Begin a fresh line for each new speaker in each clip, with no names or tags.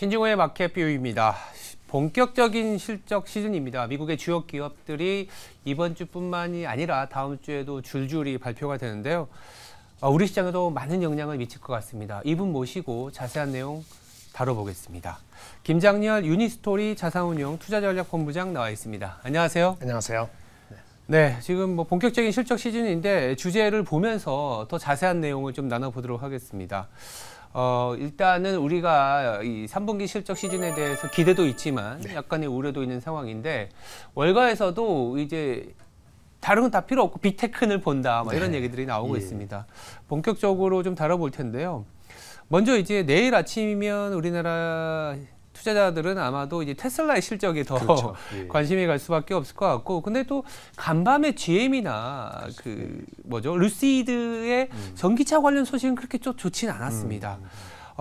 신중호의 마켓 뷰입니다. 본격적인 실적 시즌입니다. 미국의 주요 기업들이 이번 주뿐만이 아니라 다음 주에도 줄줄이 발표가 되는데요. 우리 시장에도 많은 영향을 미칠 것 같습니다. 이분 모시고 자세한 내용 다뤄보겠습니다. 김장렬 유니스토리 자산운용 투자전략본부장 나와 있습니다. 안녕하세요.
안녕하세요.
네, 지금 본격적인 실적 시즌인데 주제를 보면서 더 자세한 내용을 좀 나눠보도록 하겠습니다. 일단은 우리가 이 3분기 실적 시즌에 대해서 기대도 있지만 약간의 우려도 있는 상황인데 월가에서도 이제 다른 건 다 필요 없고 빅테크를 본다 이런 얘기들이 나오고 있습니다. 본격적으로 좀 다뤄볼 텐데요. 먼저 이제 내일 아침이면 우리나라 투자자들은 아마도 이제 테슬라의 실적에 더 관심이 갈 수밖에 없을 것 같고, 근데 또 간밤에 GM이나 루시드의 전기차 관련 소식은 그렇게 좀 좋지는 않았습니다.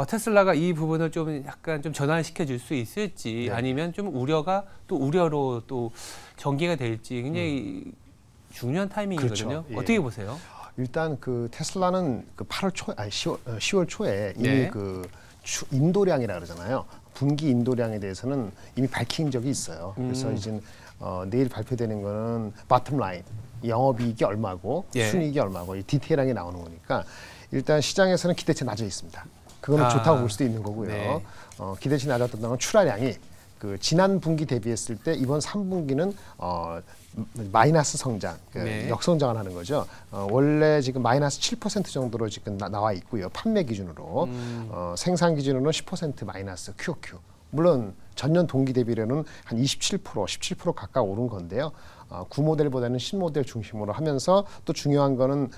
테슬라가 이 부분을 좀 약간 좀 전환시켜 줄 수 있을지 아니면 좀 우려가 또 우려로 또 전개가 될지 굉장히 중요한 타이밍이거든요. 어떻게 보세요?
일단 그 테슬라는 그 10월 초에 이미 그 인도량이라 그러잖아요. 분기 인도량에 대해서는 이미 밝힌 적이 있어요. 그래서 이제 내일 발표되는 거는 바텀 라인, 영업이익이 얼마고 순이익이 얼마고 이 디테일하게 나오는 거니까 일단 시장에서는 기대치 낮아 있습니다. 그거는 좋다고 볼 수도 있는 거고요. 기대치 낮았던 건 출하량이 그 지난 분기 대비했을 때 이번 3분기는 마이너스 성장, 역성장을 하는 거죠. 원래 지금 마이너스 7% 정도로 지금 나와 있고요. 판매 기준으로 생산 기준으로는 10% 마이너스 QOQ. 물론 전년 동기 대비로는 한 17% 가까이 오른 건데요. 구모델보다는 신모델 중심으로 하면서 또 중요한 거는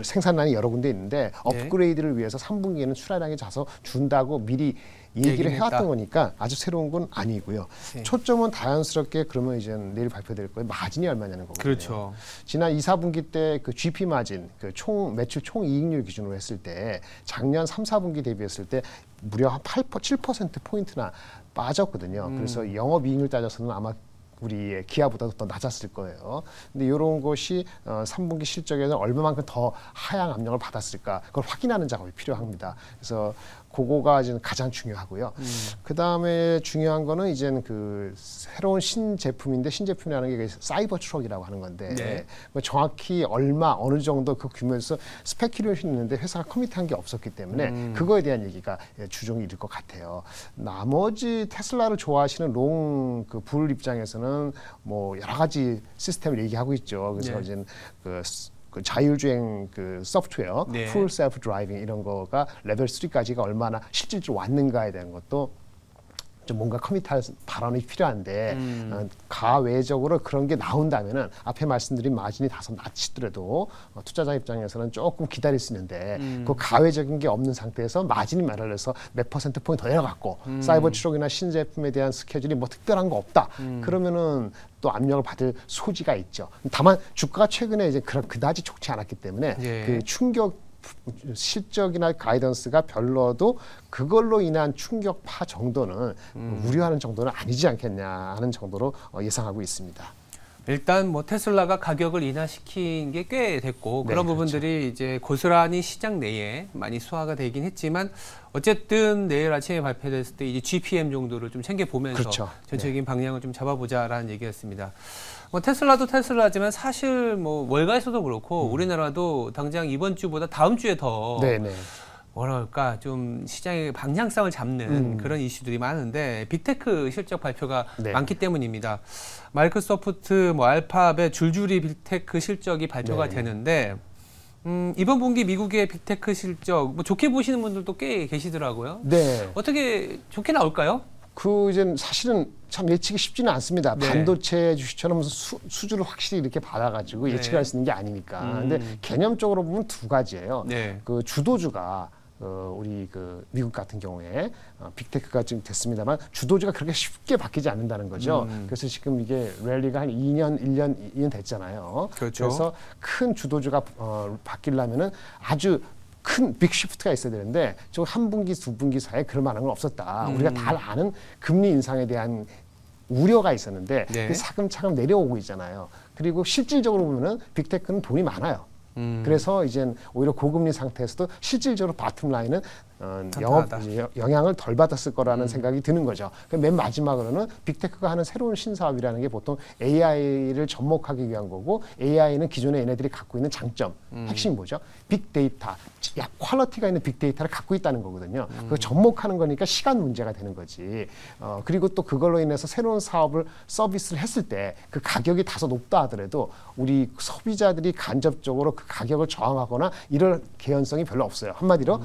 생산량이 여러 군데 있는데 업그레이드를 위해서 3분기에는 출하량이 자서 준다고 미리 얘기를 해왔던 거니까 아주 새로운 건 아니고요. 초점은 자연스럽게 그러면 이제 내일 발표될 거예요. 마진이 얼마냐는 거거든요.
그렇죠.
지난 2, 4분기 때 그 GP 마진, 그 매출 총 이익률 기준으로 했을 때 작년 3, 4분기 대비했을 때 무려 한 8%포인트나 빠졌거든요. 그래서 영업이익률 따져서는 아마 우리의 기아보다도 더 낮았을 거예요. 근데 이런 것이 3분기 실적에는 얼마만큼 더 하향 압력을 받았을까 그걸 확인하는 작업이 필요합니다. 그래서 그거가 이제 가장 중요하고요. 그 다음에 중요한 거는 이제는 그 새로운 신제품인데 신제품이라는 게 사이버 트럭이라고 하는 건데 정확히 어느 정도 그 규모에서 스페큘레이션이 있는데 회사가 커밋한 게 없었기 때문에 그거에 대한 얘기가 주종이 일 것 같아요. 나머지 테슬라를 좋아하시는 불 입장에서는 뭐 여러 가지 시스템을 얘기하고 있죠. 그래서 이제 그 자율주행 그 소프트웨어, 풀 셀프 드라이빙 이런 거가 레벨 3까지가 얼마나 실질적으로 왔는가에 대한 것도 좀 뭔가 커밋할 발언이 필요한데 가외적으로 그런 게 나온다면은 앞에 말씀드린 마진이 다소 낮추더라도 투자자 입장에서는 조금 기다릴 수 있는데 그 가외적인 게 없는 상태에서 마진이 말해서 몇 퍼센트 포인트 더 내려갔고 사이버 트럭이나 신제품에 대한 스케줄이 뭐 특별한 거 없다. 그러면은 또 압력을 받을 소지가 있죠. 다만 주가가 최근에 이제 그다지 좋지 않았기 때문에 그 충격 실적이나 가이던스가 별로도 그걸로 인한 충격파 정도는 우려하는 정도는 아니지 않겠냐 하는 정도로 예상하고 있습니다.
일단 뭐 테슬라가 가격을 인하시킨 게 꽤 됐고 그런 부분들이 이제 고스란히 시장 내에 많이 수화가 되긴 했지만 어쨌든 내일 아침에 발표됐을 때 이제 GPM 정도를 좀 챙겨보면서 전체적인 방향을 좀 잡아보자라는 얘기였습니다. 뭐 테슬라도 테슬라지만 사실 뭐 월가에서도 그렇고 우리나라도 당장 이번 주보다 다음 주에 더 뭐랄까 좀 시장의 방향성을 잡는 그런 이슈들이 많은데 빅테크 실적 발표가 많기 때문입니다. 마이크로소프트, 뭐 알파벳 줄줄이 빅테크 실적이 발표가 되는데 이번 분기 미국의 빅테크 실적 뭐 좋게 보시는 분들도 꽤 계시더라고요. 어떻게 좋게 나올까요?
이제 사실은 참 예측이 쉽지는 않습니다. 반도체 주식처럼 수주를 확실히 이렇게 받아가지고 예측을 할 수 있는 게 아니니까. 근데 개념적으로 보면 두 가지예요. 그 주도주가 우리 그 미국 같은 경우에 빅테크가 지금 됐습니다만 주도주가 그렇게 쉽게 바뀌지 않는다는 거죠. 그래서 지금 이게 랠리가 한 2년 됐잖아요. 그래서 큰 주도주가 바뀌려면은 아주 큰 빅시프트가 있어야 되는데 저 한 분기, 두 분기 사이에 그럴 만한 건 없었다. 우리가 다 아는 금리 인상에 대한 우려가 있었는데 그게 차근차근 내려오고 있잖아요. 그리고 실질적으로 보면은 빅테크는 돈이 많아요. 그래서 이젠 오히려 고금리 상태에서도 실질적으로 바텀 라인은 영업 영향을 덜 받았을 거라는 생각이 드는 거죠. 맨 마지막으로는 빅테크가 하는 새로운 신사업이라는 게 보통 AI를 접목하기 위한 거고, AI는 기존에 얘네들이 갖고 있는 장점, 핵심이 뭐죠? 빅데이터, 퀄리티가 있는 빅데이터를 갖고 있다는 거거든요. 그거 접목하는 거니까 시간 문제가 되는 거지. 그리고 또 그걸로 인해서 새로운 사업을 서비스를 했을 때 그 가격이 다소 높다 하더라도 우리 소비자들이 간접적으로 그 가격을 저항하거나 이럴 개연성이 별로 없어요. 한마디로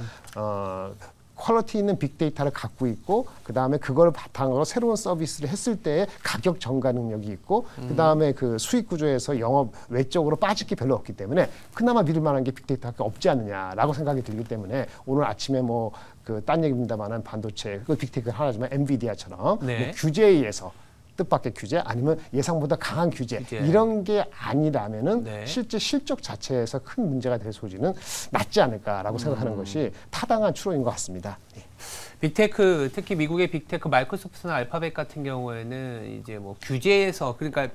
퀄리티 있는 빅데이터를 갖고 있고, 그 다음에 그걸 바탕으로 새로운 서비스를 했을 때의 가격 전가 능력이 있고, 그 다음에 그 수익 구조에서 영업 외적으로 빠질 게 별로 없기 때문에 그나마 믿을 만한 게 빅데이터가 없지 않느냐라고 생각이 들기 때문에 오늘 아침에 뭐 그 딴 얘기입니다만은 반도체 그 빅테크가 하나지만 엔비디아처럼
네.
뭐 규제에 의해서 뜻밖의 규제 아니면 예상보다 강한 규제 이런 게 아니라면은
네.
실제 실적 자체에서 큰 문제가 될 소지는 낮지 않을까라고 생각하는 것이 타당한 추론인 것 같습니다. 예.
빅테크, 특히 미국의 빅테크 마이크로소프트나 알파벳 같은 경우에는 이제 뭐 규제에서, 그러니까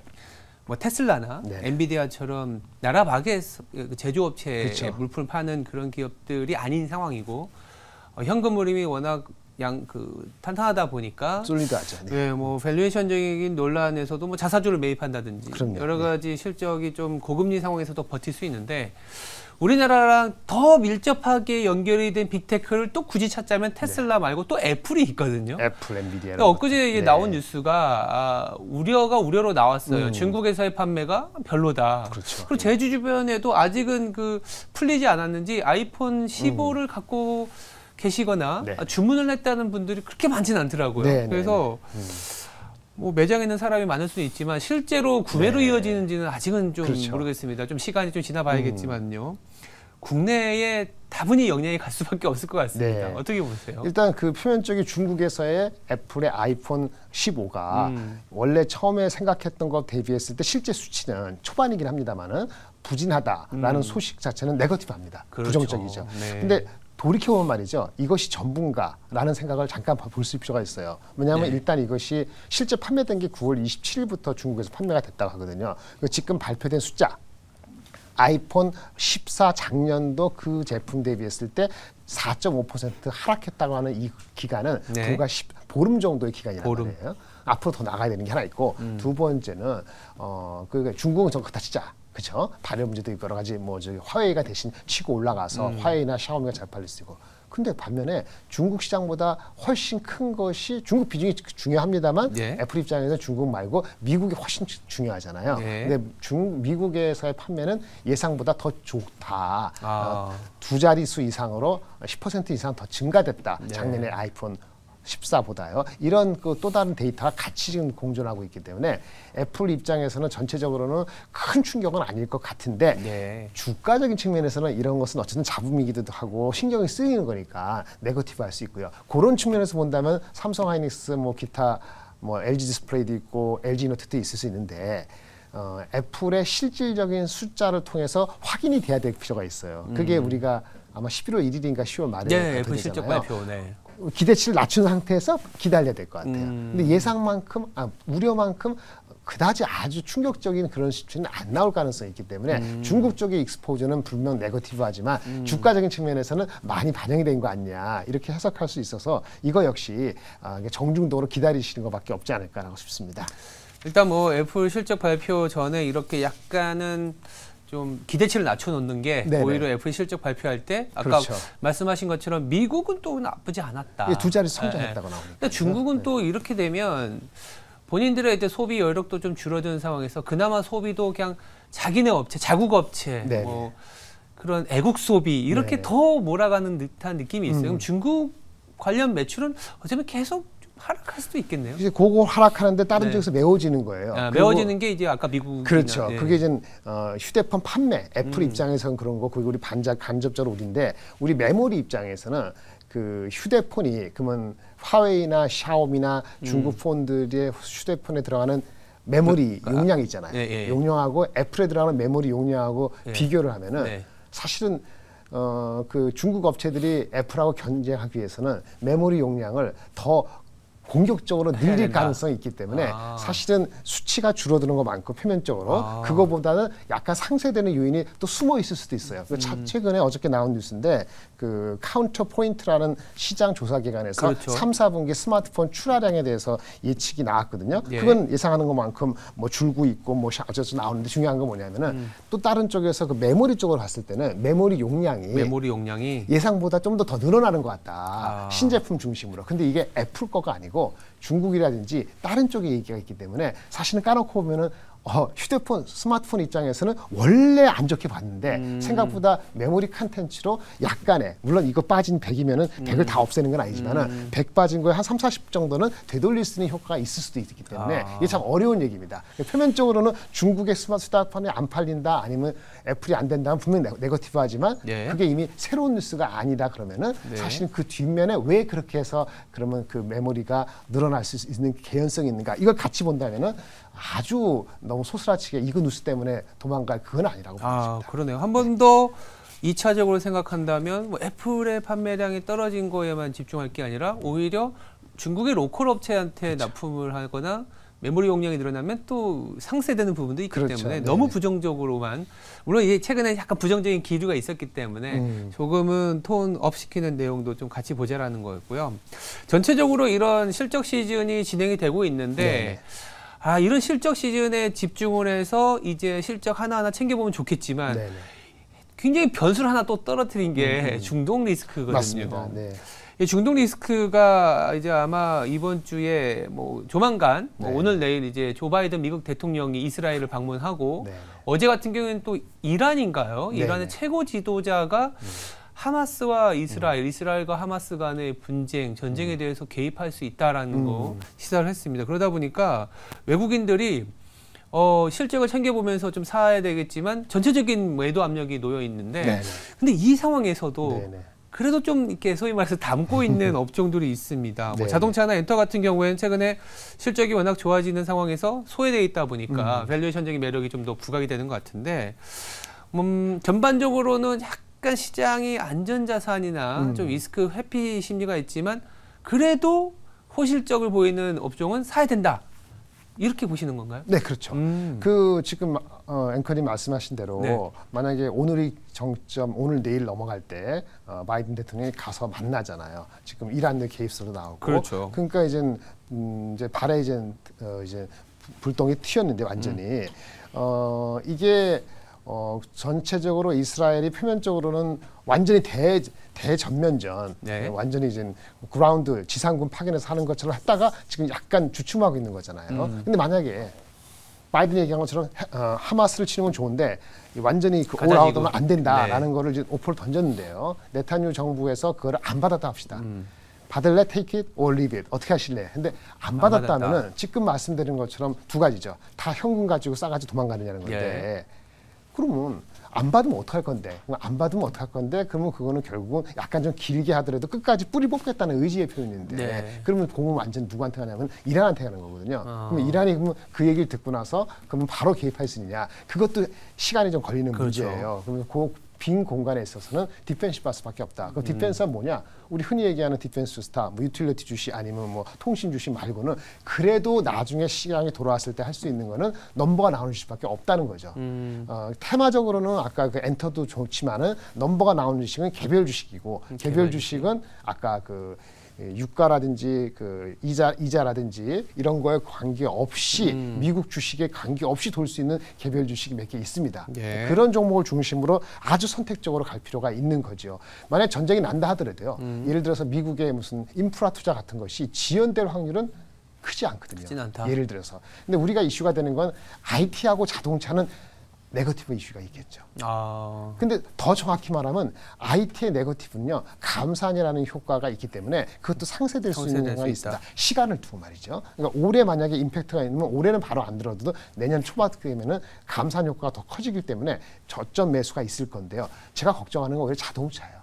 뭐 테슬라나
네.
엔비디아처럼 나라 밖의 제조업체에
그렇죠.
물품을 파는 그런 기업들이 아닌 상황이고, 현금 흐름이 워낙 탄탄하다 보니까
솔리드하죠. 네.
네, 뭐 밸류에이션적인 논란에서도 뭐 자사주를 매입한다든지
그럼요.
여러 가지 실적이 좀 고금리 상황에서도 버틸 수 있는데, 우리나라랑 더 밀접하게 연결이 된 빅테크를 또 굳이 찾자면 테슬라 말고 또 애플이 있거든요.
애플, 엔비디아.
그러니까 엊그제 이제 나온 뉴스가 우려가 우려로 나왔어요. 중국에서의 판매가 별로다.
그렇죠.
그리고 제주 주변에도 아직은 풀리지 않았는지 아이폰 15를 갖고 계시거나
네.
주문을 했다는 분들이 그렇게 많지는 않더라고요.
네,
그래서 뭐 매장에 있는 사람이 많을 수는 있지만 실제로 구매로
네.
이어지는지는 아직은 좀
그렇죠.
모르겠습니다. 좀 시간이 좀 지나봐야겠지만요. 국내에 다분히 영향이 갈 수밖에 없을 것 같습니다.
네.
어떻게 보세요?
일단 그 표면적인 중국에서의 애플의 아이폰 15가 원래 처음에 생각했던 것 대비했을 때 실제 수치는 초반이긴 합니다만은 부진하다라는 소식 자체는 네거티브합니다.
그렇죠.
부정적이죠.
네.
근데 돌이켜보면 말이죠. 이것이 전부인가라는 생각을 잠깐 볼 필요가 있어요. 왜냐하면
네.
일단 이것이 실제 판매된 게 9월 27일부터 중국에서 판매가 됐다고 하거든요. 지금 발표된 숫자. 아이폰 14 작년도 그 제품 대비했을 때 4.5% 하락했다고 하는 이 기간은
네.
불과 보름 정도의 기간이란
보름.
말이에요. 앞으로 더 나가야 되는 게 하나 있고 두 번째는 중국은 저 그다 진짜 그렇죠. 발열 문제도 있고 여러 가지 뭐 저기 화웨이가 대신 치고 올라가서 화웨이나 샤오미가 잘 팔릴 수 있고. 근데 반면에 중국 시장보다 훨씬 큰 것이 중국 비중이 중요합니다만
예.
애플 입장에서 중국 말고 미국이 훨씬 중요하잖아요.
예.
근데 미국에서의 판매는 예상보다 더 좋다.
아.
두 자릿수 이상으로 10% 이상 더 증가됐다.
네.
작년에 아이폰 14보다요. 이런 또 다른 데이터가 같이 지금 공존하고 있기 때문에 애플 입장에서는 전체적으로는 큰 충격은 아닐 것 같은데
네.
주가적인 측면에서는 이런 것은 어쨌든 잡음이기도 하고 신경이 쓰이는 거니까 네거티브 할 수 있고요. 그런 측면에서 본다면 삼성 하이닉스 뭐 기타 뭐 LG 디스플레이도 있고 LG 이노텍도 있을 수 있는데 애플의 실질적인 숫자를 통해서 확인이 돼야 될 필요가 있어요. 그게 우리가 아마 11월 1일인가 10월 말에
네, 애플 실적
되잖아요.
발표. 네.
기대치를 낮춘 상태에서 기다려야 될 것 같아요. 근데 예상만큼, 우려만큼 그다지 아주 충격적인 그런 수치는 안 나올 가능성이 있기 때문에 중국 쪽의 익스포저는 분명 네거티브하지만 주가적인 측면에서는 많이 반영이 된 거 아니냐 이렇게 해석할 수 있어서 이거 역시 정중도로 기다리시는 것밖에 없지 않을까라고 싶습니다.
일단 뭐 애플 실적 발표 전에 이렇게 약간은 좀 기대치를 낮춰놓는 게
네네.
오히려 애플 실적 발표할 때 아까
그렇죠.
말씀하신 것처럼 미국은 또 나쁘지 않았다.
두 자리 성장했다고 나오니까.
근데 중국은 또 이렇게 되면 본인들의 이제 소비 여력도 좀 줄어드는 상황에서 그나마 소비도 그냥 자기네 업체, 자국 업체,
네네.
뭐 그런 애국 소비 이렇게
네네.
더 몰아가는 듯한 느낌이 있어요. 그럼 중국 관련 매출은 어쩌면 계속 하락할 수도 있겠네요.
이제 그거 하락하는데 다른
네.
지역에서 메워지는 거예요.
메워지는 게 이제 아까 미국
그렇죠.
네.
그게 이제 휴대폰 판매, 애플 입장에서는 그런 거, 그리고 우리 간접적으로 우리인데 우리 메모리 입장에서는 그 휴대폰이 그러면 화웨이나 샤오미나 중국 폰들의 휴대폰에 들어가는 메모리 용량이 있잖아요.
예.
용량하고 애플에 들어가는 메모리 용량하고 비교를 하면은
네.
사실은 그 중국 업체들이 애플하고 경쟁하기 위해서는 메모리 용량을 더 공격적으로 늘릴
된다.
가능성이 있기 때문에 사실은 수치가 줄어드는 것만큼 표면적으로 그거보다는 약간 상쇄되는 요인이 또 숨어 있을 수도 있어요. 최근에 어저께 나온 뉴스인데 그 카운터 포인트라는 시장 조사 기관에서
그렇죠.
3, 4분기 스마트폰 출하량에 대해서 예측이 나왔거든요.
예.
그건 예상하는 것만큼 뭐 줄고 있고 뭐 어쩌서 나오는데 중요한 건 뭐냐면은 또 다른 쪽에서 그 메모리 쪽으로 봤을 때는 메모리 용량이 예상보다 좀 더 늘어나는 것 같다. 신제품 중심으로. 근데 이게 애플 거가 아니고 중국이라든지 다른 쪽에 얘기가 있기 때문에 사실은 까놓고 보면은 휴대폰, 스마트폰 입장에서는 원래 안 좋게 봤는데 생각보다 메모리 컨텐츠로 약간의 물론 이거 빠진 100이면은 100을 다 없애는 건 아니지만은 100 빠진 거에 한 3, 40 정도는 되돌릴 수 있는 효과가 있을 수도 있기 때문에 이게 참 어려운 얘기입니다. 표면적으로는 중국의 스마트폰이 안 팔린다 아니면 애플이 안 된다면 분명히 네거티브 하지만 그게 이미 새로운 뉴스가 아니다 그러면은 사실은 그 뒷면에 왜 그렇게 해서 그러면 그 메모리가 늘어날 수 있는 개연성이 있는가 이걸 같이 본다면은 아주 너무 소스라치게 이거 뉴스 때문에 도망갈 그건 아니라고 보입니다.
그러네요. 한 번 더 2차적으로 생각한다면 뭐 애플의 판매량이 떨어진 거에만 집중할 게 아니라 오히려 중국의 로컬 업체한테 납품을 하거나 메모리 용량이 늘어나면 또 상쇄되는 부분도 있기 때문에 너무 부정적으로만 물론 이게 최근에 약간 부정적인 기류가 있었기 때문에 조금은 톤 업 시키는 내용도 좀 같이 보자라는 거였고요. 전체적으로 이런 실적 시즌이 진행이 되고 있는데 이런 실적 시즌에 집중을 해서 이제 실적 하나하나 챙겨보면 좋겠지만 굉장히 변수를 하나 또 떨어뜨린 게 중동 리스크거든요.
맞습니다.
이 중동 리스크가 이제 아마 이번 주에 뭐 조만간 뭐 오늘 내일 이제 조 바이든 미국 대통령이 이스라엘을 방문하고 어제 같은 경우에는 또 이란인가요? 이란의 최고 지도자가 하마스와 이스라엘과 하마스 간의 분쟁, 전쟁에 대해서 개입할 수 있다라는 거 시사를 했습니다. 그러다 보니까 외국인들이 실적을 챙겨보면서 좀 사야 되겠지만 전체적인 매도 압력이 놓여 있는데 근데 이 상황에서도 그래도 좀 이렇게 소위 말해서 담고 있는 업종들이 있습니다. 뭐 자동차나 엔터 같은 경우에는 최근에 실적이 워낙 좋아지는 상황에서 소외되어 있다 보니까 밸류에이션적인 매력이 좀 더 부각이 되는 것 같은데 전반적으로는 약간 시장이 안전자산이나 좀 리스크 회피 심리가 있지만 그래도 호실적을 보이는 업종은 사야 된다. 이렇게 보시는 건가요?
네, 그렇죠. 그 지금 앵커님 말씀하신 대로 만약에 오늘이 정점, 오늘 내일 넘어갈 때 바이든 대통령이 가서 만나잖아요. 지금 이란의 개입설도 나오고.
그렇죠.
그러니까 이제 발에 이제 불똥이 튀었는데 완전히 이게 전체적으로 이스라엘이 표면적으로는 완전히 대전면전, 완전히 이제 그라운드 지상군 파견해서 하는 것처럼 했다가 지금 약간 주춤하고 있는 거잖아요. 근데 만약에 바이든이 얘기한 것처럼 하마스를 치는 건 좋은데 완전히 그 올아웃하면 안 된다라는 거를 이제 오퍼를 던졌는데요. 네타뉴 정부에서 그거를 안 받았다 합시다. 받을래? take it or leave it. 어떻게 하실래? 근데 안 받았다면은 지금 말씀드린 것처럼 두 가지죠. 다 현금 가지고 싸가지고 도망가느냐는 건데. 그러면 안 받으면 어떡할 건데? 안 받으면 어떡할 건데? 그러면 그거는 결국은 약간 좀 길게 하더라도 끝까지 뿌리 뽑겠다는 의지의 표현인데 그러면 공은 완전 누구한테 가냐면 이란한테 가는 거거든요. 그러면 이란이 그러면 그 얘기를 듣고 나서 그러면 바로 개입할 수 있느냐? 그것도 시간이 좀 걸리는 문제예요. 그러면 빈 공간에 있어서는 디펜스 바스밖에 없다. 그럼 디펜스가 뭐냐? 우리 흔히 얘기하는 디펜스 스타, 뭐 유틸리티 주식 아니면 뭐 통신 주식 말고는 그래도 나중에 시장이 돌아왔을 때 할 수 있는 거는 넘버가 나오는 주식밖에 없다는 거죠. 테마적으로는 아까 그 엔터도 좋지만은 넘버가 나오는 주식은 개별 주식이고 개별 주식은 아까 그 유가라든지 그 이자라든지 이런 거에 관계없이 미국 주식에 관계없이 돌 수 있는 개별 주식이 몇 개 있습니다. 그런 종목을 중심으로 아주 선택적으로 갈 필요가 있는 거죠. 만약 전쟁이 난다 하더라도요. 예를 들어서 미국의 무슨 인프라 투자 같은 것이 지연될 확률은 크지 않거든요.
크진 않다.
예를 들어서. 근데 우리가 이슈가 되는 건 IT하고 자동차는 네거티브 이슈가 있겠죠. 근데 더 정확히 말하면 IT의 네거티브는요. 감산이라는 효과가 있기 때문에 그것도 상쇄될 수 있는 경우가 있습니다. 시간을 두고 말이죠. 그러니까 올해 만약에 임팩트가 있으면 올해는 바로 안 들어도 내년 초반되면은 감산 효과가 더 커지기 때문에 저점 매수가 있을 건데요. 제가 걱정하는 건 오히려 자동차예요.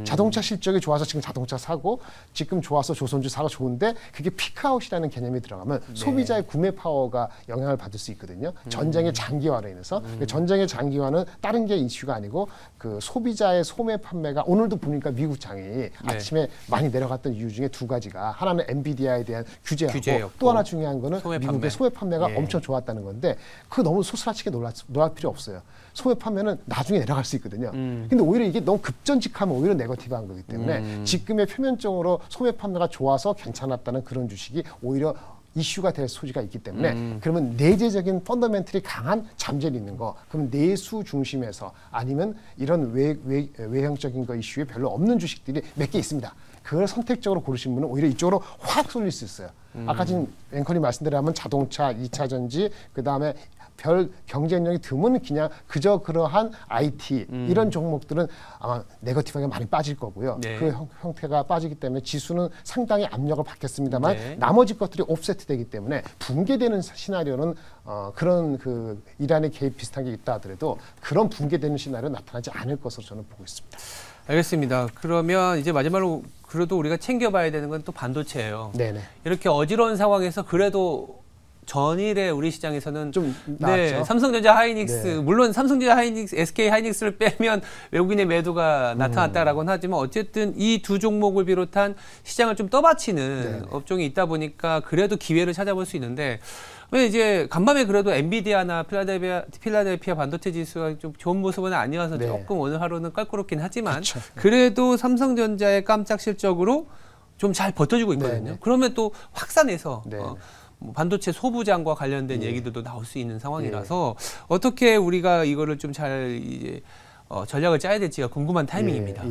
자동차 실적이 좋아서 지금 자동차 사고 지금 좋아서 조선주 사고 좋은데 그게 피크아웃이라는 개념이 들어가면 소비자의 구매 파워가 영향을 받을 수 있거든요. 전쟁의 장기화로 인해서 전쟁의 장기화는 다른 게 이슈가 아니고 그 소비자의 소매 판매가 오늘도 보니까 미국 장이 아침에 많이 내려갔던 이유 중에 두 가지가 하나는 엔비디아에 대한 규제하고 또 하나 중요한 거는 미국의 소매 판매가 엄청 좋았다는 건데 그거 너무 소스라치게 놀랄 필요 없어요. 소매 판매는 나중에 내려갈 수 있거든요. 근데 오히려 이게 너무 급전직하면 오히려 네거티브한 거기 때문에 지금의 표면적으로 소매 판매가 좋아서 괜찮았다는 그런 주식이 오히려 이슈가 될 소지가 있기 때문에 그러면 내재적인 펀더멘털이 강한 잠재를 있는 거 그럼 내수 중심에서 아니면 이런 외형적인 거 이슈에 별로 없는 주식들이 몇 개 있습니다. 그걸 선택적으로 고르신 분은 오히려 이쪽으로 확 쏠릴 수 있어요. 아까 지금 앵커님 말씀대로하면 자동차, 2차 전지, 그다음에 별 경쟁력이 드문 그냥 그저 그러한 IT 이런 종목들은 아마 네거티브하게 많이 빠질 거고요. 그 형태가 빠지기 때문에 지수는 상당히 압력을 받겠습니다만 나머지 것들이 옵세트되기 때문에 붕괴되는 시나리오는 그런 그 이란의 개입 비슷한 게 있다 하더라도 그런 붕괴되는 시나리오 나타나지 않을 것으로 저는 보고 있습니다.
알겠습니다. 그러면 이제 마지막으로 그래도 우리가 챙겨봐야 되는 건 또 반도체예요. 네네. 이렇게 어지러운 상황에서 그래도 전일에 우리 시장에서는
좀 나았죠.
삼성전자 하이닉스 물론 삼성전자 하이닉스, SK 하이닉스를 빼면 외국인의 매도가 나타났다라고는 하지만 어쨌든 이 두 종목을 비롯한 시장을 좀 떠받치는 업종이 있다 보니까 그래도 기회를 찾아볼 수 있는데 왜 이제 간밤에 그래도 엔비디아나 필라델피아 반도체 지수가 좀 좋은 모습은 아니어서 조금 오늘 하루는 껄끄럽긴 하지만 그래도 삼성전자의 깜짝 실적으로 좀 잘 버텨주고 있거든요. 그러면 또 확산해서 반도체 소부장과 관련된 얘기들도 나올 수 있는 상황이라서 어떻게 우리가 이거를 좀 잘 이제 전략을 짜야 될지가 궁금한 타이밍입니다.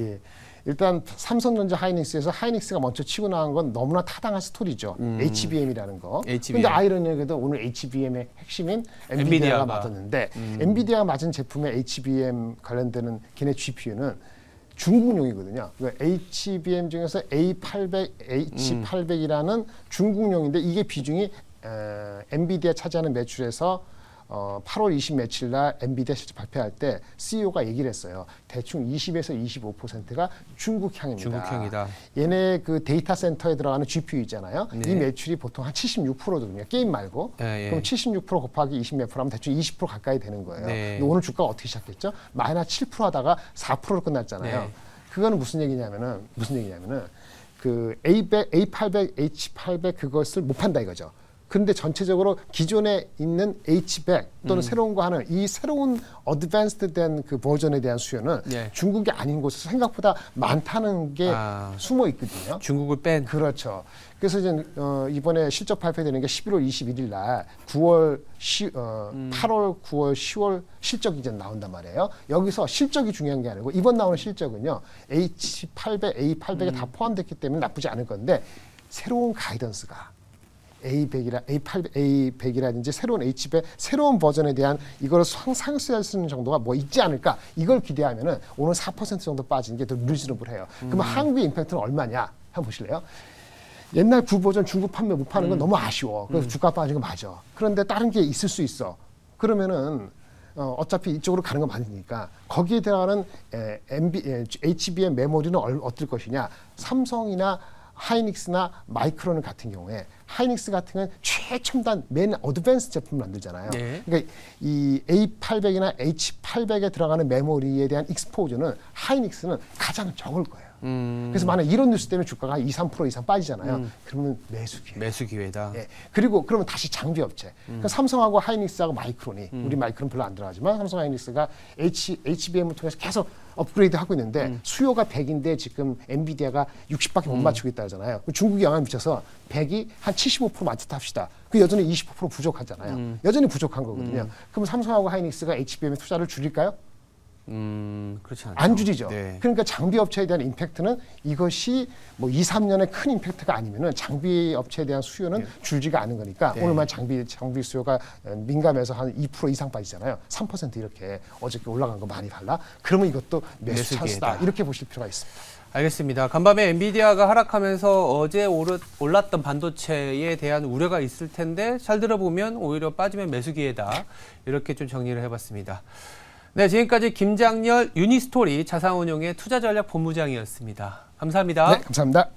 일단 삼성전자 하이닉스에서 하이닉스가 먼저 치고 나간 건 너무나 타당한 스토리죠. HBM이라는 거. 그런데 아이러니하게도 오늘 HBM의 핵심인 엔비디아가 맞았는데 엔비디아가 맞은 제품의 HBM 관련되는 걔네 GPU는 중국용이거든요. 그러니까 HBM 중에서 A800, H800이라는 중국용인데 이게 비중이 엔비디아 차지하는 매출에서 8월 20 며칠 날 엔비디아 실적 발표할 때 CEO가 얘기를 했어요. 대충 20에서 25%가 중국향입니다.
중국향이다.
얘네 그 데이터 센터에 들어가는 GPU 있잖아요. 이 매출이 보통 한 76%거든요. 게임 말고. 그럼 76% 곱하기 20 몇 프로 하면 대충 20% 가까이 되는 거예요. 근데 오늘 주가가 어떻게 시작했죠? 마이너스 7% 하다가 4%로 끝났잖아요. 그거는 무슨 얘기냐면은 그 A100, A800, H800 그것을 못 판다 이거죠. 그런데 전체적으로 기존에 있는 H100 또는 새로운 거 하는 이 새로운 어드밴스드된 그 버전에 대한 수요는 중국이 아닌 곳에서 생각보다 많다는 게 숨어 있거든요.
중국을 뺀.
그렇죠. 그래서 이제 이번에 실적 발표되는 게 11월 21일 날 8월, 9월, 10월 실적이 이제 나온단 말이에요. 여기서 실적이 중요한 게 아니고 이번 나오는 실적은요. H800, A800에 다 포함됐기 때문에 나쁘지 않을 건데 새로운 가이던스가 A100이라든지 새로운 H100 새로운 버전에 대한 이걸 상승할 수 있는 정도가 뭐 있지 않을까 이걸 기대하면은 오늘 4% 정도 빠지는 게 더 리즈너블해요. 그러면 한국의 임팩트는 얼마냐 한번 보실래요? 옛날 구버전 중국 판매 못 파는 건 너무 아쉬워. 그래서 주가 빠지는 거 맞아. 그런데 다른 게 있을 수 있어. 그러면은 어차피 이쪽으로 가는 거 맞으니까 거기에 들어가는 HBM 메모리는 어떨 것이냐? 삼성이나 하이닉스나 마이크론 같은 경우에 하이닉스 같은 경우는 최첨단 맨 어드밴스 제품을 만들잖아요. 그러니까 이 A800이나 H800에 들어가는 메모리에 대한 익스포저는 하이닉스는 가장 적을 거예요. 그래서 만약 이런 뉴스 때문에 주가가 2, 3% 이상 빠지잖아요. 그러면 매수 기회.
매수 기회다.
그리고 그러면 다시 장비 업체. 그러니까 삼성하고 하이닉스하고 마이크론이 우리 마이크론 별로 안 들어가지만 삼성 하이닉스가 HBM을 통해서 계속 업그레이드 하고 있는데 수요가 100인데 지금 엔비디아가 60밖에 못 맞추고 있다 하잖아요. 중국이 영향을 미쳐서 100이 한 75% 맞췄다 합시다. 그 여전히 20% 부족하잖아요. 여전히 부족한 거거든요. 그럼 삼성하고 하이닉스가 HBM에 투자를 줄일까요?
그렇지 않죠.
안 줄이죠. 그러니까 장비 업체에 대한 임팩트는 이것이 뭐 2, 3년의 큰 임팩트가 아니면은 장비 업체에 대한 수요는 줄지가 않은 거니까 오늘만 장비 수요가 민감해서 한 2% 이상 빠지잖아요. 3% 이렇게 어저께 올라간 거 많이 달라. 그러면 이것도 매수 찬스다. 이렇게 보실 필요가 있습니다.
알겠습니다. 간밤에 엔비디아가 하락하면서 어제 올랐던 반도체에 대한 우려가 있을 텐데 잘 들어보면 오히려 빠지면 매수 기회다. 이렇게 좀 정리를 해봤습니다. 네, 지금까지 김장렬 유니스토리 자산운용의 투자전략 본부장이었습니다. 감사합니다.
네, 감사합니다.